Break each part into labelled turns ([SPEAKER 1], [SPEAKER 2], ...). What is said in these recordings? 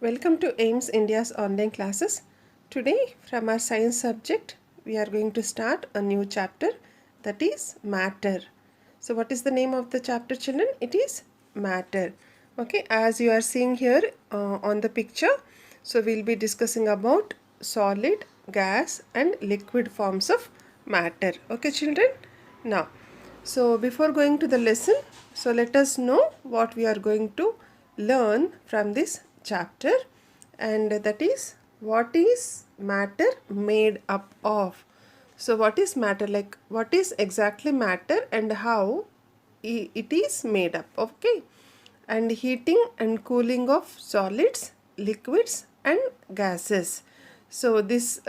[SPEAKER 1] Welcome to AIMS India's online classes. Today, from our science subject, we are going to start a new chapter, that is matter. So, what is the name of the chapter, children? It is matter. Okay, as you are seeing here on the picture, so we'll be discussing about solid, gas, and liquid forms of matter. Okay, children? Now, so before going to the lesson, so let us know what we are going to learn from this chapter, and that is what is matter made up of. So what is matter, like what is exactly matter and how it is made up, okay? And heating and cooling of solids, liquids and gases. So this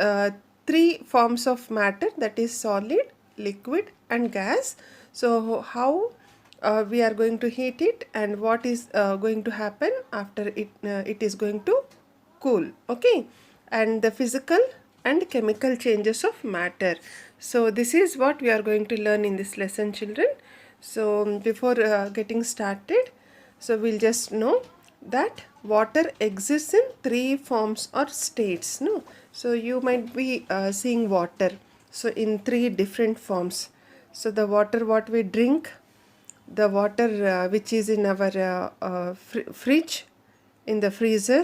[SPEAKER 1] three forms of matter, that is solid, liquid and gas. So how we are going to heat it and what is going to happen after it is going to cool, okay? And the physical and chemical changes of matter. So this is what we are going to learn in this lesson, children. So before getting started, so we'll just know that water exists in three forms or states, no? So you might be seeing water so in three different forms. So the water what we drink, the water which is in our fridge, in the freezer,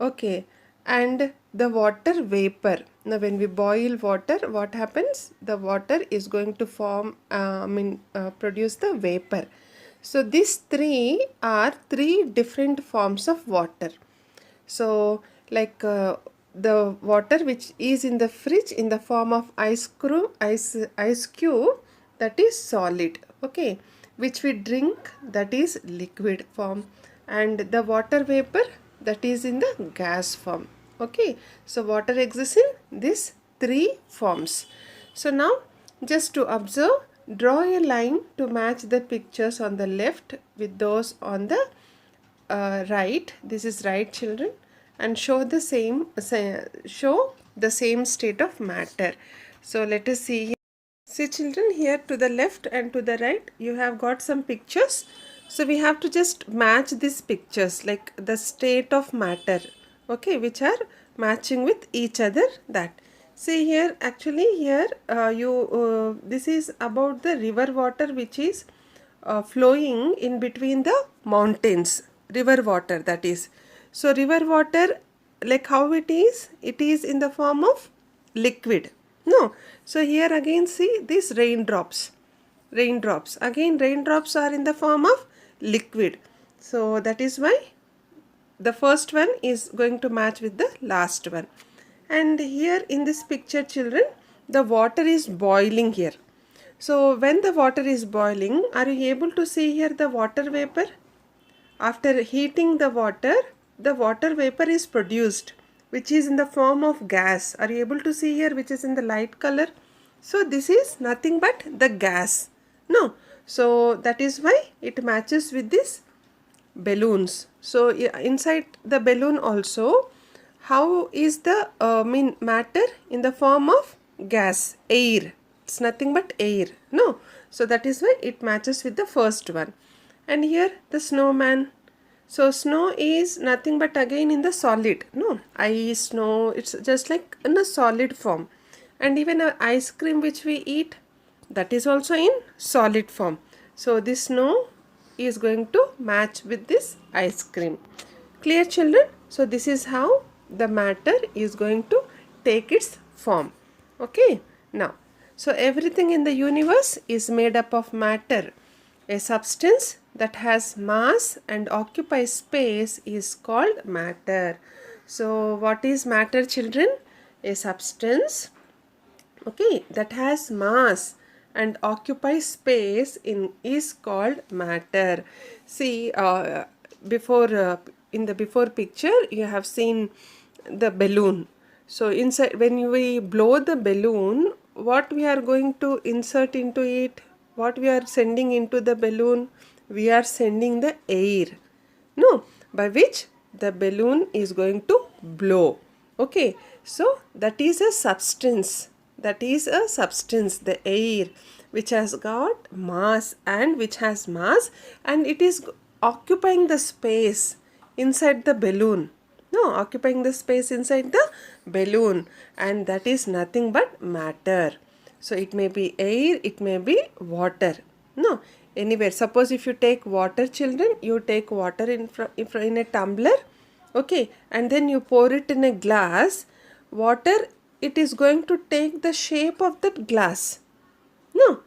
[SPEAKER 1] okay, and the water vapor. Now when we boil water, what happens? The water is going to form produce the vapor. So these three are three different forms of water. So like the water which is in the fridge in the form of ice cube, that is solid, okay, which we drink, that is liquid form, and the water vapor, that is in the gas form, okay. So water exists in these three forms. So now just to observe, draw a line to match the pictures on the left with those on the right. This is right, children, and show the same state of matter. So let us see here. See, children, here to the left and to the right you have got some pictures. So we have to just match these pictures, like the state of matter, okay, which are matching with each other. That, see here, actually here this is about the river water which is flowing in between the mountains, river water, that is. So river water, like how it is in the form of liquid, no? So here again see these raindrops, again raindrops are in the form of liquid. So that is why the first one is going to match with the last one. And here in this picture, children, the water is boiling here. So when the water is boiling, are you able to see here the water vapor? After heating the water vapor is produced, which is in the form of gas. Are you able to see here, which is in the light color? So this is nothing but the gas, no? So that is why it matches with this balloons. So inside the balloon also, how is the matter in the form of gas, air? It's nothing but air, no? So that is why it matches with the first one. And here the snowman. So snow is nothing but again in the solid, no? Ice, snow, it's just like in a solid form. And even our ice cream which we eat, that is also in solid form. So this snow is going to match with this ice cream. Clear, children? So this is how the matter is going to take its form, okay. Now, so everything in the universe is made up of matter. A substance that has mass and occupies space is called matter. So what is matter, children? A substance, okay, that has mass and occupies space is called matter. See, before in the before picture you have seen the balloon. So inside, when we blow the balloon, what we are going to insert into it, what we are sending into the balloon, we are sending the air, no, by which the balloon is going to blow, okay. So that is a substance, the air, which has got mass and it is occupying the space inside the balloon, No, occupying the space inside the balloon, and that is nothing but matter. So it may be air, it may be water. No, anywhere. Suppose if you take water, children, you take water in a tumbler, okay, and then you pour it in a glass. Water, it is going to take the shape of that glass. No,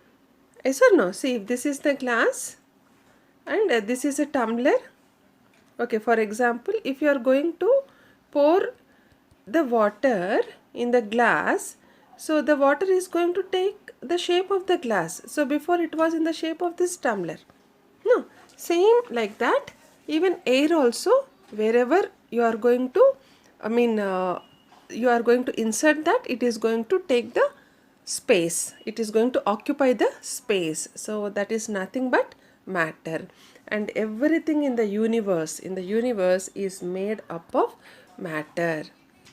[SPEAKER 1] yes or no? See, if this is the glass and this is a tumbler. Okay, for example, if you are going to pour the water in the glass, so the water is going to take the shape of the glass. So before it was in the shape of this tumbler. No, same like that. Even air also, wherever you are going to, you are going to insert that, it is going to take the space. It is going to occupy the space. So that is nothing but matter. And everything in the universe is made up of matter.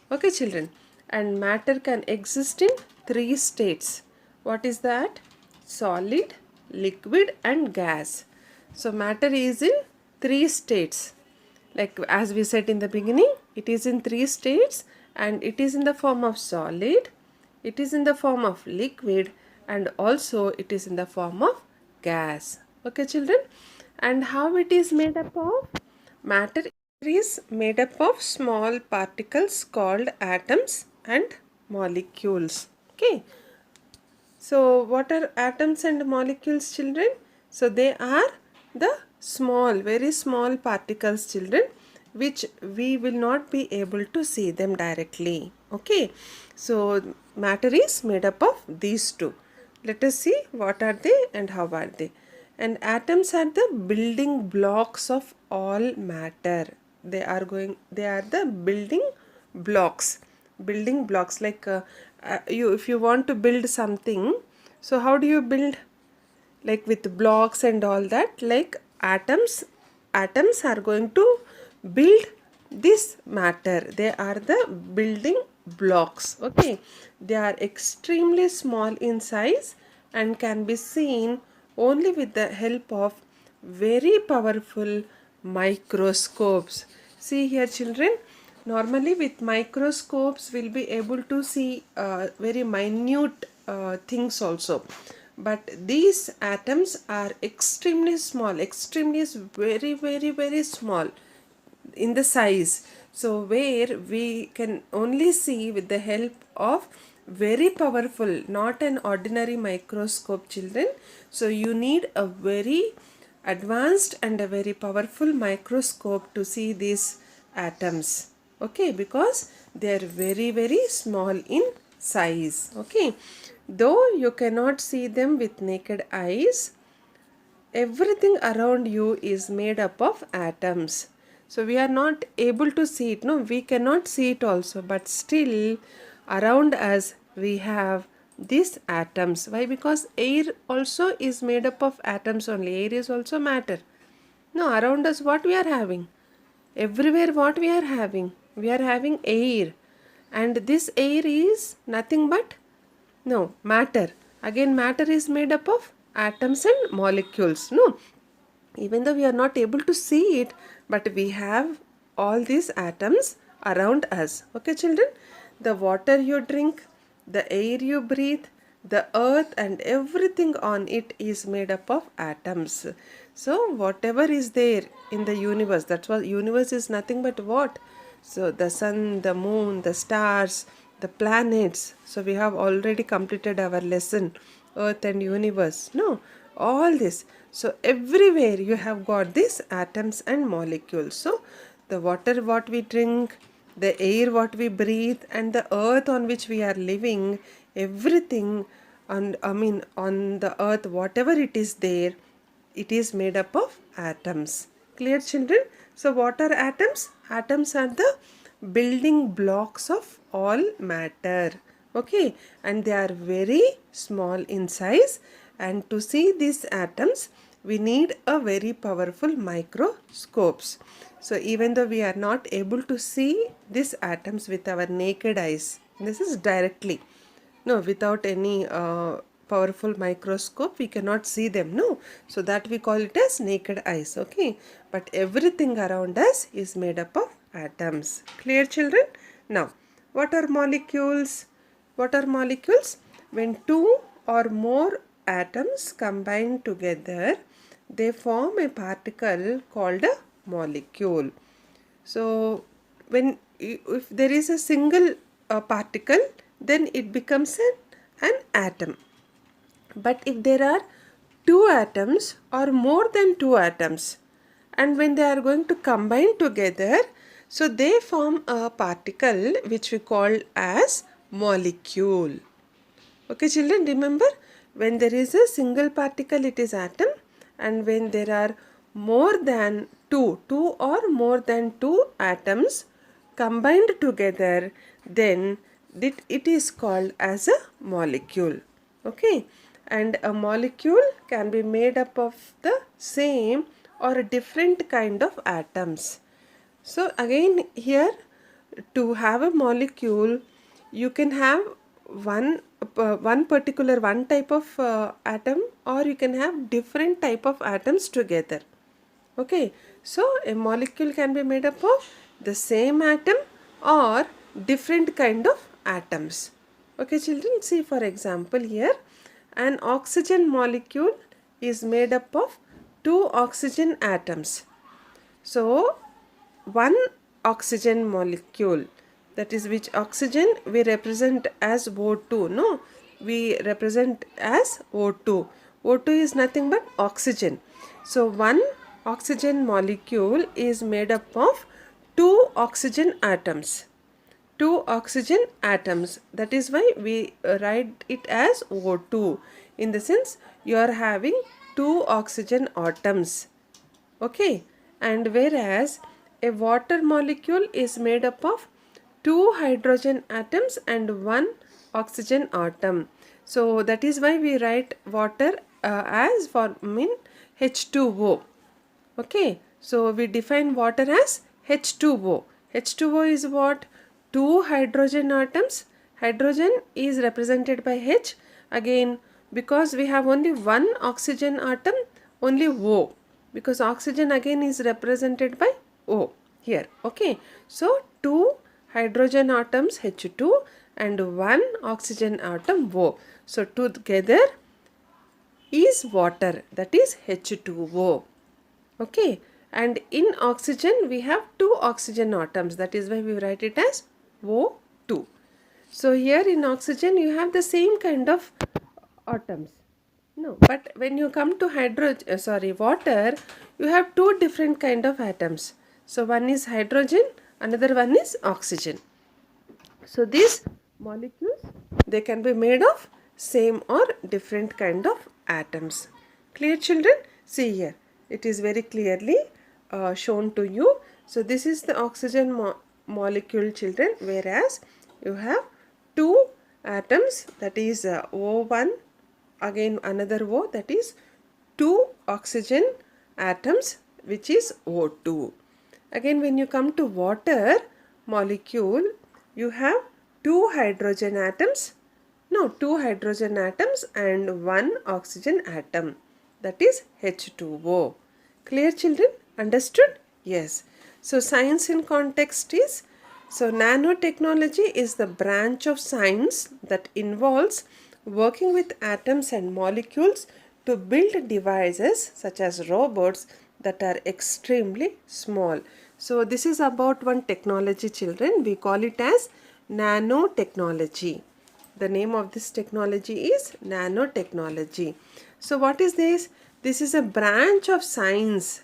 [SPEAKER 1] Okay, children. And matter can exist in three states. What is that? Solid, liquid, and gas. So matter is in three states. Like as we said in the beginning, it is in three states, and it is in the form of solid, it is in the form of liquid, and also it is in the form of gas. Okay, children? And how it is made up of? Matter is made up of small particles called atoms and molecules. Okay. So what are atoms and molecules, children? So they are the small, very small particles, children, which we will not be able to see them directly. Okay. So matter is made up of these two. Let us see what are they and how are they. And atoms are the building blocks of all matter. They are the building blocks, like you, if you want to build something, so how do you build? Like with blocks and all that. Like atoms are going to build this matter. They are the building blocks. Okay, they are extremely small in size and can be seen only with the help of very powerful microscopes. See here, children, normally with microscopes we'll be able to see very minute things also, but these atoms are extremely small, extremely very small in the size. So where we can only see with the help of very powerful, not an ordinary microscope, children. So you need a very advanced and a very powerful microscope to see these atoms. Okay, because they are very small in size. Okay, though you cannot see them with naked eyes, everything around you is made up of atoms. So we are not able to see it. No, we cannot see it also, but still around us we have these atoms. Why? Because air also is made up of atoms only. Air is also matter. No, around us what we are having? Everywhere what we are having? We are having air. And this air is nothing but, no, matter. Again, matter is made up of atoms and molecules. No, even though we are not able to see it, but we have all these atoms around us. Okay, children? The water you drink, the air you breathe, the earth and everything on it is made up of atoms. So whatever is there in the universe, that's what universe is nothing but what? So the sun, the moon, the stars, the planets. So we have already completed our lesson, earth and universe. No, all this. So everywhere you have got these atoms and molecules. So the water what we drink, the air what we breathe, and the earth on which we are living, everything on the earth, whatever it is there, it is made up of atoms. Clear, children? So what are atoms? Atoms are the building blocks of all matter. Okay, and they are very small in size, and to see these atoms we need a very powerful microscopes. So even though we are not able to see these atoms with our naked eyes, this is directly, no, without any powerful microscope we cannot see them. No, so that we call it as naked eyes. Okay, but everything around us is made up of atoms. Clear, children? Now, what are molecules? What are molecules? When two or more atoms combine together, they form a particle called a molecule. So, if there is a single particle, then it becomes an atom. But if there are two atoms or more than two atoms, and when they are going to combine together, so they form a particle which we call as molecule. Okay, children, remember, when there is a single particle, it is atom, and when there are more than two or more than two atoms combined together, then it is called as a molecule. Okay, and a molecule can be made up of the same or a different kind of atoms. So again, here, to have a molecule, you can have one particular one type of atom, or you can have different type of atoms together. Okay, so a molecule can be made up of the same atom or different kind of atoms. Okay, children, see, for example, here an oxygen molecule is made up of two oxygen atoms. So one oxygen molecule, that is, which oxygen we represent as O2, no, we represent as O2. O2 is nothing but oxygen. So one oxygen molecule is made up of two oxygen atoms. Two oxygen atoms, that is why we write it as O2. In the sense, you are having two oxygen atoms. Okay, and whereas a water molecule is made up of two hydrogen atoms and one oxygen atom. So that is why we write water as for H2O. Okay, so we define water as H2O. H2O is what? Two hydrogen atoms. Hydrogen is represented by H. Again, because we have only one oxygen atom, only O. Because oxygen again is represented by O here. Okay, so two hydrogen atoms H2 and one oxygen atom O. So together is water, that is H2O. Okay, and in oxygen we have two oxygen atoms, that is why we write it as O2. So here in oxygen you have the same kind of atoms. No, but when you come to water, you have two different kind of atoms. So one is hydrogen, another one is oxygen. So these molecules, they can be made of same or different kind of atoms. Clear, children? See here, it is very clearly shown to you. So this is the oxygen molecule, children, whereas you have two atoms, that is O1, again another O, that is two oxygen atoms, which is O2. Again, when you come to water molecule, you have two hydrogen atoms and one oxygen atom, that is H2O. Clear, children? Understood? Yes. So science in context is, so nanotechnology is the branch of science that involves working with atoms and molecules to build devices such as robots that are extremely small. So this is about one technology, children. We call it as nanotechnology. The name of this technology is nanotechnology. So what is this? This is a branch of science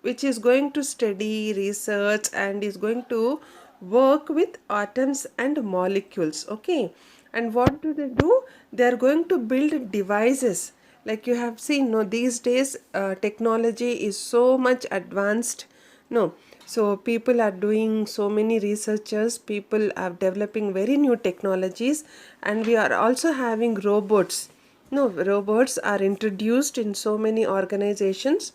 [SPEAKER 1] which is going to study, research, and is going to work with atoms and molecules. Okay, and what do? They are going to build devices. Like you have seen, no, these days technology is so much advanced. No, so people are doing, so many researchers, people are developing very new technologies, and we are also having robots. No, robots are introduced in so many organizations,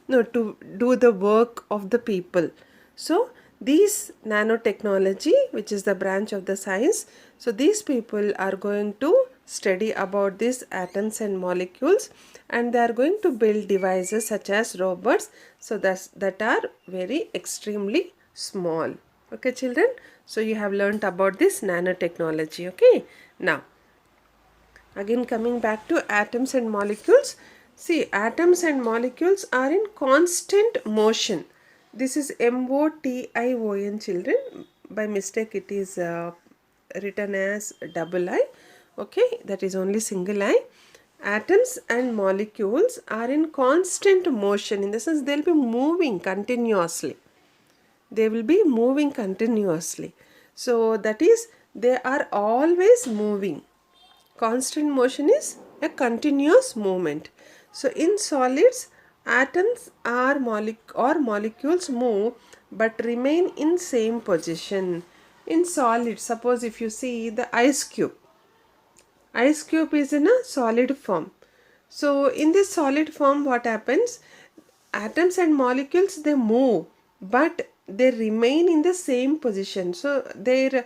[SPEAKER 1] no, to do the work of the people. So these nanotechnology, which is the branch of the science, so these people are going to study about these atoms and molecules, and they are going to build devices such as robots, so that are very extremely small. Okay, children? So you have learnt about this nanotechnology. Okay, now again coming back to atoms and molecules. See, atoms and molecules are in constant motion. This is MOTION, children. By mistake it is written as double I. Okay, that is only single I. Atoms and molecules are in constant motion, in the sense they will be moving continuously. They will be moving continuously. So that is, they are always moving. Constant motion is a continuous movement. So in solids, atoms or molecules move but remain in same position. In solids, suppose if you see the ice cube. Ice cube is in a solid form. So in this solid form, what happens? Atoms and molecules, they move but they remain in the same position. So their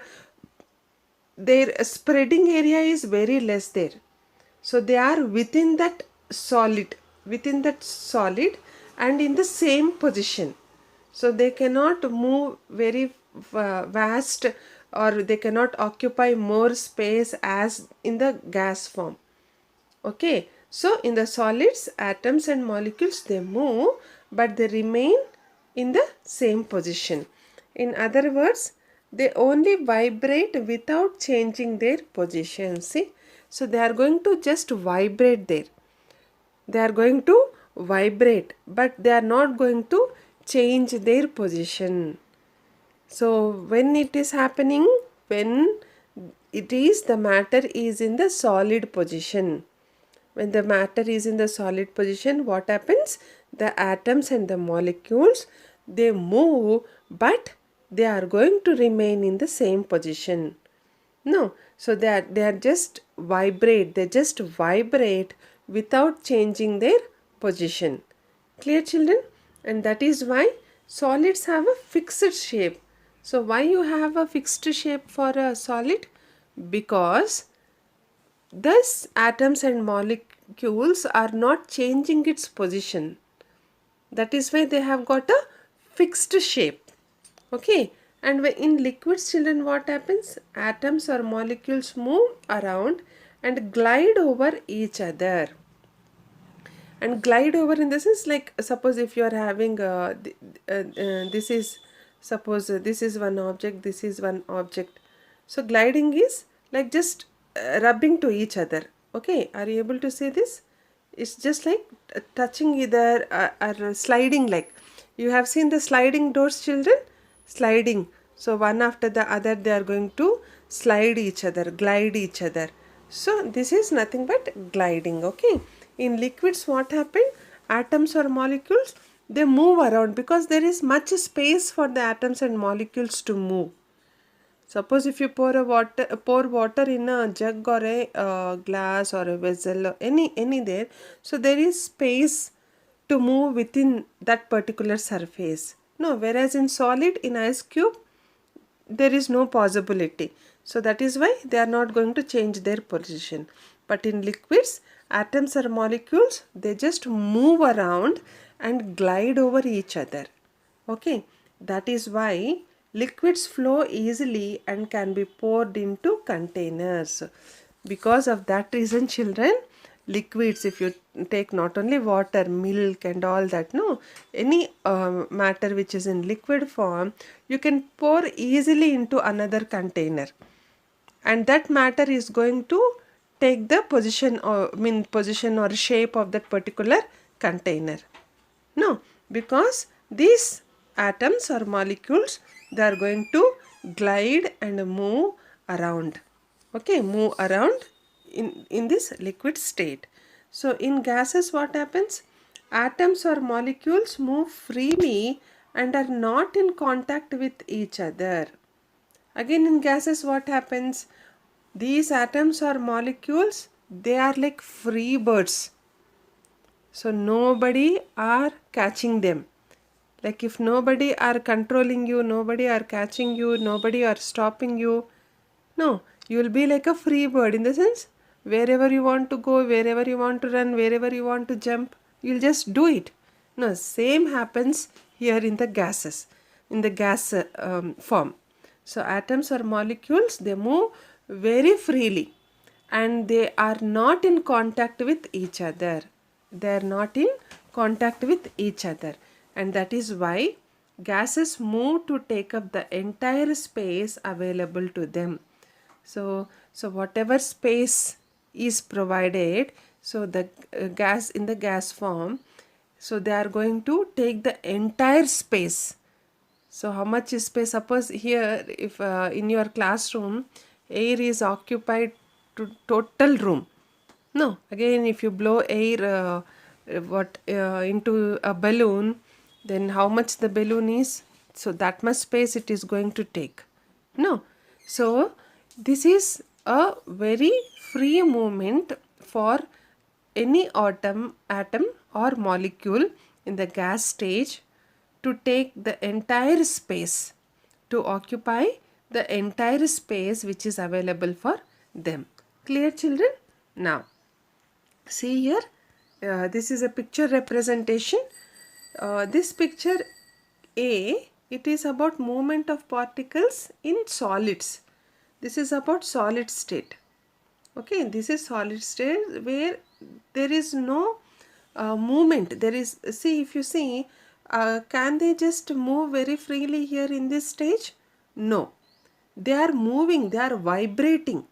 [SPEAKER 1] spreading area is very less there. So they are within that solid and in the same position. So they cannot move very vast, or they cannot occupy more space as in the gas form. Okay, so in the solids, atoms and molecules, they move but they remain in the same position. In other words, they only vibrate without changing their position. See, so they are going to just vibrate there. They are going to vibrate, but they are not going to change their position. So when it is happening, when it is the matter is in the solid position. When the matter is in the solid position, what happens? The atoms and the molecules, they move but they are going to remain in the same position. No, so they are just vibrate. They just vibrate without changing their position. Clear, children? And that is why solids have a fixed shape. So why you have a fixed shape for a solid? Because thus atoms and molecules are not changing its position. That is why they have got a fixed shape. Okay, and in liquids, children, what happens? Atoms or molecules move around and glide over each other. And glide over in the sense, like suppose if you are having this is, suppose this is one object, this is one object. So gliding is like just rubbing to each other. Okay, are you able to see this? It's just like touching either or sliding, like you have seen the sliding doors, children, sliding. So one after the other they are going to slide each other, glide each other. So this is nothing but gliding. Okay, in liquids what happened? Atoms or molecules, they move around because there is much space for the atoms and molecules to move. Suppose if you pour water in a jug or a glass or a vessel or any there, so there is space to move within that particular surface. No, whereas in solid, in ice cube, there is no possibility. So that is why they are not going to change their position. But in liquids, atoms or molecules, they just move around and glide over each other. Okay, that is why liquids flow easily and can be poured into containers. Because of that reason, children, liquids, if you take not only water, milk and all that, no, any matter which is in liquid form, you can pour easily into another container, and that matter is going to take the position or shape of that particular container. No, because these atoms or molecules, they are going to glide and move around. Okay, move around in this liquid state. So in gases, what happens? Atoms or molecules move freely and are not in contact with each other. Again in gases, what happens? These atoms or molecules, they are like free birds. So nobody are catching them. Like if nobody are controlling you, nobody are catching you, nobody are stopping you. No, you will be like a free bird, in the sense wherever you want to go, wherever you want to run, wherever you want to jump, you'll just do it. No, same happens here in the gases. in the gas form. So atoms or molecules, they move very freely and they are not in contact with each other. They are not in contact with each other, and that is why gases move to take up the entire space available to them. So whatever space is provided, so the gas in the gas form, so they are going to take the entire space. So how much is space? Suppose here, if in your classroom air is occupied to total room. No, again if you blow air into a balloon, then how much the balloon is? So that much space it is going to take. No, so this is a very free movement for any atom or molecule in the gas stage to take the entire space, to occupy the entire space which is available for them. Clear, children? Now see here, this is a picture representation. This picture A, it is about movement of particles in solids. This is about solid state. Okay, this is solid state where there is no movement. There is, see, if you see, can they just move very freely here in this stage? No, they are moving, they are vibrating,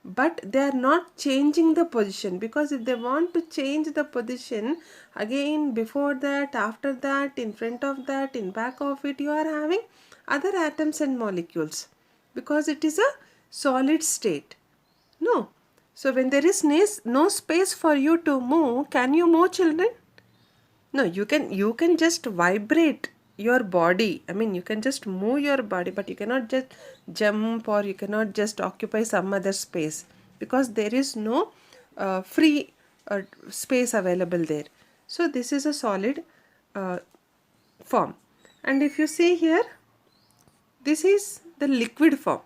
[SPEAKER 1] but they are not changing the position, because if they want to change the position, again before that, after that, in front of that, in back of it, you are having other atoms and molecules, because it is a solid state. No. So when there is no space for you to move, can you move, children? No, you can just vibrate your body. I mean, you can just move your body, but you cannot just jump, or you cannot just occupy some other space, because there is no free space available there. So this is a solid form. And if you see here, this is the liquid form.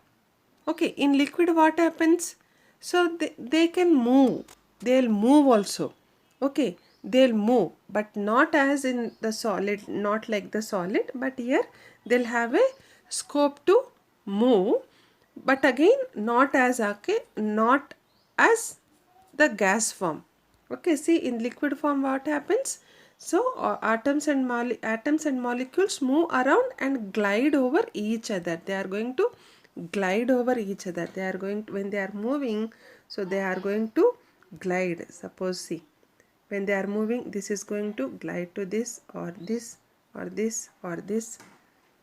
[SPEAKER 1] Okay, in liquid what happens? So they can move, they'll move also. Okay, they'll move, but not as in the solid, not like the solid, but here they'll have a scope to move, but again not as, okay, not as the gas form. Okay, see, in liquid form what happens? So atoms and molecules move around and glide over each other. They are going to glide over each other. They are going to, when they are moving, so they are going to glide. Suppose, see, when they are moving, this is going to glide to this or this or this or this,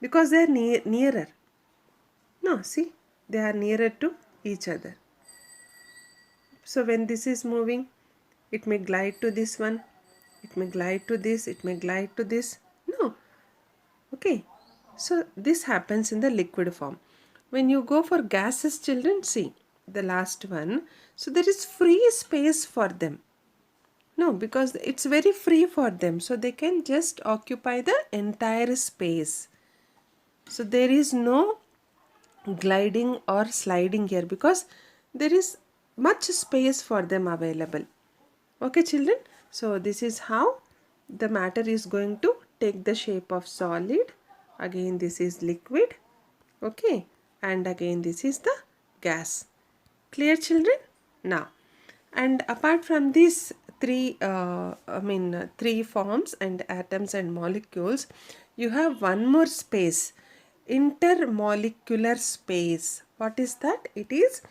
[SPEAKER 1] because they are nearer. No, see, they are nearer to each other. So when this is moving, it may glide to this one, it may glide to this, it may glide to this. No. Okay. So this happens in the liquid form. When you go for gases, children, see the last one. So there is free space for them. No, because it's very free for them. So they can just occupy the entire space. So there is no gliding or sliding here, because there is much space for them available. Okay, children. So this is how the matter is going to take the shape of solid. Again this is liquid. Okay, and again this is the gas. Clear, children? Now, and apart from these three three forms and atoms and molecules, you have one more space, intermolecular space. What is that? It is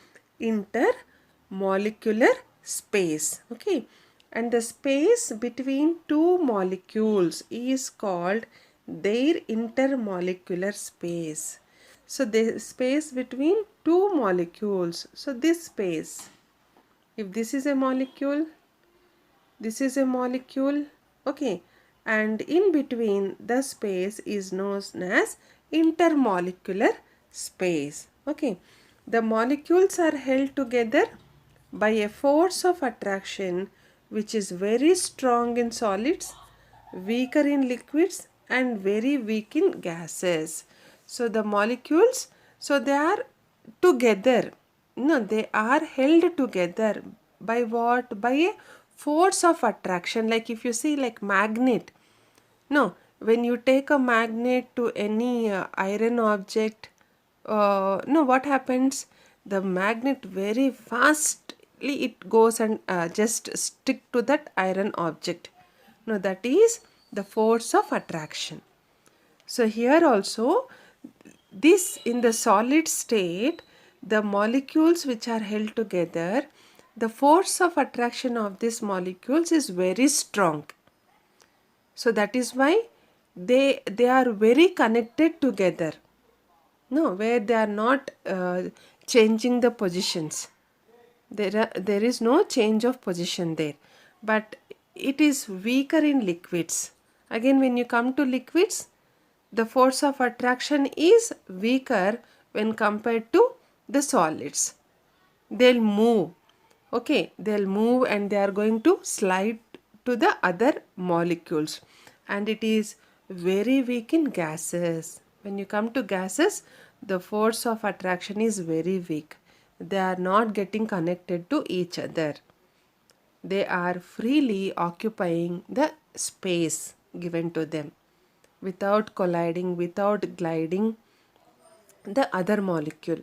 [SPEAKER 1] intermolecular space. Okay, and the space between two molecules is called their intermolecular space. So the space between two molecules, so this space, if this is a molecule, this is a molecule, okay, and in between the space is known as intermolecular space. Okay, the molecules are held together by a force of attraction which is very strong in solids, weaker in liquids, and very weak in gases. So the molecules, so they are together. No, they are held together by what? By a force of attraction. Like if you see, like magnet. No, when you take a magnet to any iron object, no, what happens? The magnet very fastly it goes and just stick to that iron object. No, that is the force of attraction. So here also, this in the solid state, the molecules which are held together, the force of attraction of these molecules is very strong. So that is why they are very connected together. No, where they are not changing the positions. There is no change of position there. But it is weaker in liquids. Again, when you come to liquids, the force of attraction is weaker when compared to the solids. They'll move. Okay, they'll move and they are going to slide to the other molecules, and it is very weak in gases. When you come to gases, the force of attraction is very weak. They are not getting connected to each other. They are freely occupying the space given to them without colliding, without gliding the other molecule.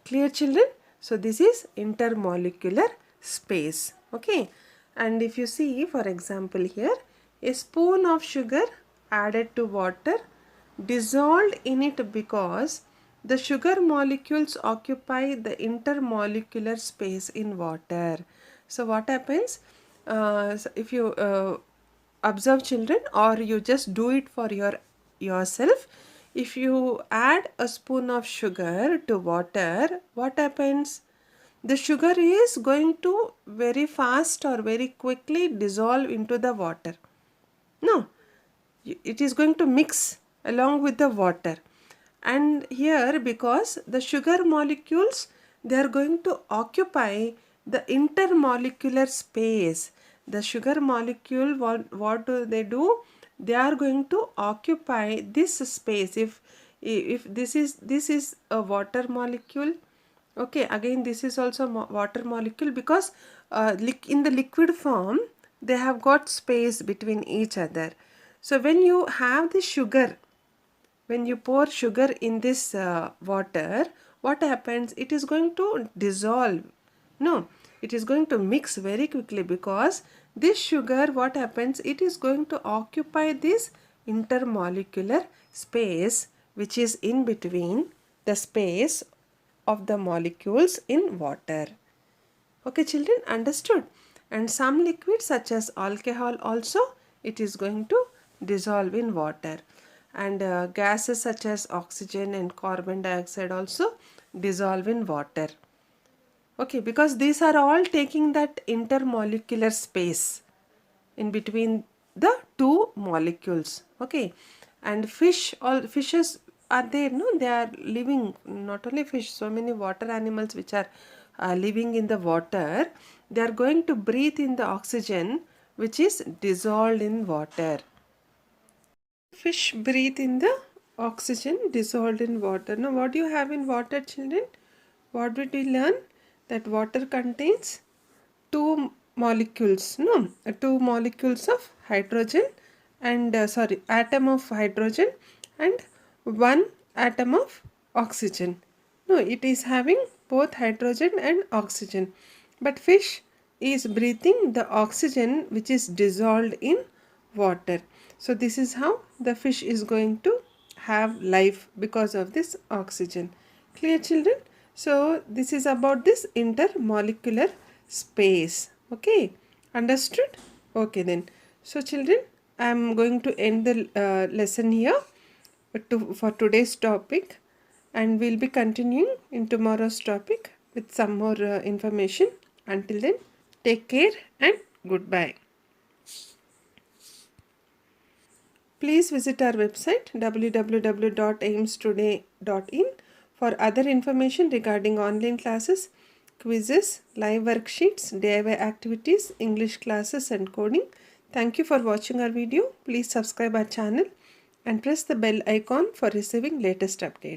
[SPEAKER 1] Clear, children? So this is intermolecular space. Okay, and if you see, for example, here a spoon of sugar added to water dissolved in it because the sugar molecules occupy the intermolecular space in water. So what happens? So if you observe, children, or you just do it for yourself, if you add a spoon of sugar to water, what happens? The sugar is going to very fast or very quickly dissolve into the water. No, it is going to mix along with the water. And here, because the sugar molecules, they are going to occupy the intermolecular space. The sugar molecule, what do? They are going to occupy this space. If this is a water molecule, okay, again this is also water molecule, because in the liquid form they have got space between each other. So when you have the sugar, when you pour sugar in this water, what happens? It is going to dissolve. No, it is going to mix very quickly, because this sugar, what happens? It is going to occupy this intermolecular space which is in between the space of the molecules in water. Okay, children, understood? And some liquids such as alcohol also, it is going to dissolve in water. And gases such as oxygen and carbon dioxide also dissolve in water. Okay, because these are all taking that intermolecular space in between the two molecules. Okay, and fishes are there, no? They are living, not only fish, so many water animals which are living in the water, they are going to breathe in the oxygen which is dissolved in water. Fish breathe in the oxygen dissolved in water. Now what do you have in water, children? What did we learn? That water contains two molecules, no? Two molecules of hydrogen and atom of hydrogen and one atom of oxygen. No, it is having both hydrogen and oxygen. But fish is breathing the oxygen which is dissolved in water. So this is how the fish is going to have life, because of this oxygen. Clear, children? So this is about this intermolecular space. Okay, understood? Okay then. So children, I am going to end the lesson here for today's topic, and we'll be continuing in tomorrow's topic with some more information. Until then, take care and goodbye. Please visit our website www.aimstoday.in for other information regarding online classes, quizzes, live worksheets, DIY activities, English classes and coding. Thank you for watching our video. Please subscribe our channel and press the bell icon for receiving latest updates.